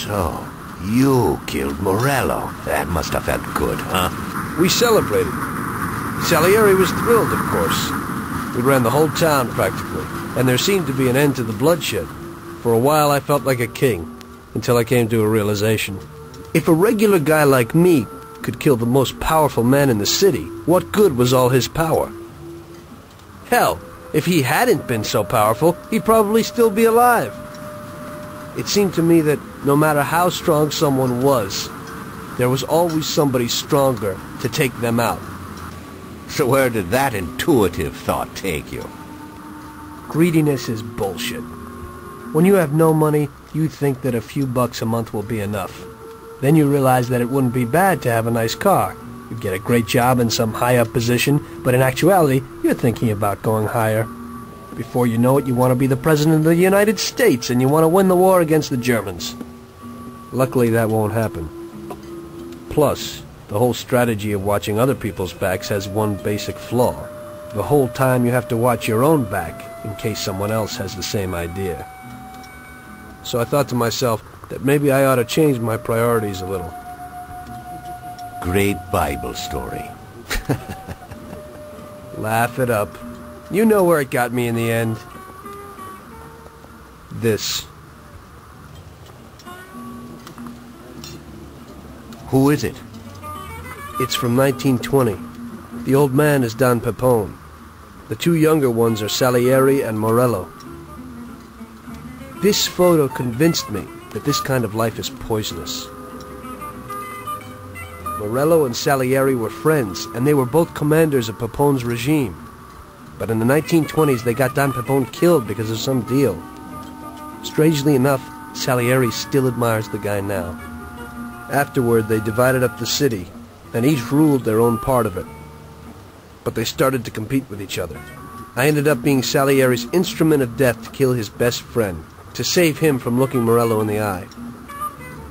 So, you killed Morello. That must have felt good, huh? We celebrated. Salieri was thrilled, of course. We ran the whole town, practically, and there seemed to be an end to the bloodshed. For a while, I felt like a king, until I came to a realization. If a regular guy like me could kill the most powerful man in the city, what good was all his power? Hell, if he hadn't been so powerful, he'd probably still be alive. It seemed to me that no matter how strong someone was, there was always somebody stronger to take them out. So where did that intuitive thought take you? Greediness is bullshit. When you have no money, you think that a few bucks a month will be enough. Then you realize that it wouldn't be bad to have a nice car. You'd get a great job in some high-up position, but in actuality, you're thinking about going higher. Before you know it, you want to be the President of the United States, and you want to win the war against the Germans. Luckily, that won't happen. Plus, the whole strategy of watching other people's backs has one basic flaw. The whole time you have to watch your own back, in case someone else has the same idea. So I thought to myself that maybe I ought to change my priorities a little. Great Bible story. Laugh it up. You know where it got me in the end. This. Who is it? It's from 1920. The old man is Don Pepone. The two younger ones are Salieri and Morello. This photo convinced me that this kind of life is poisonous. Morello and Salieri were friends, and they were both commanders of Pepone's regime. But in the 1920s, they got Don Pepone killed because of some deal. Strangely enough, Salieri still admires the guy now. Afterward, they divided up the city, and each ruled their own part of it. But they started to compete with each other. I ended up being Salieri's instrument of death to kill his best friend, to save him from looking Morello in the eye.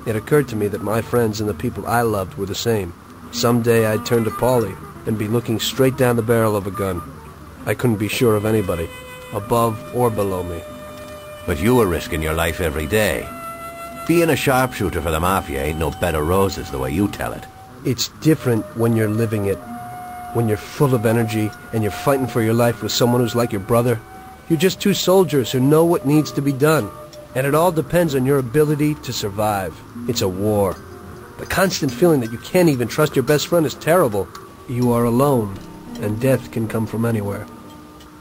It occurred to me that my friends and the people I loved were the same. Someday I'd turn to Paulie and be looking straight down the barrel of a gun. I couldn't be sure of anybody, above or below me. But you were risking your life every day. Being a sharpshooter for the Mafia ain't no bed of roses the way you tell it. It's different when you're living it. When you're full of energy and you're fighting for your life with someone who's like your brother. You're just two soldiers who know what needs to be done. And it all depends on your ability to survive. It's a war. The constant feeling that you can't even trust your best friend is terrible. You are alone, and death can come from anywhere.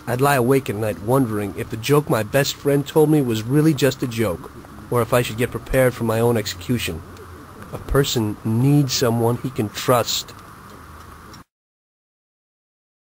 I'd lie awake at night wondering if the joke my best friend told me was really just a joke, or if I should get prepared for my own execution. A person needs someone he can trust.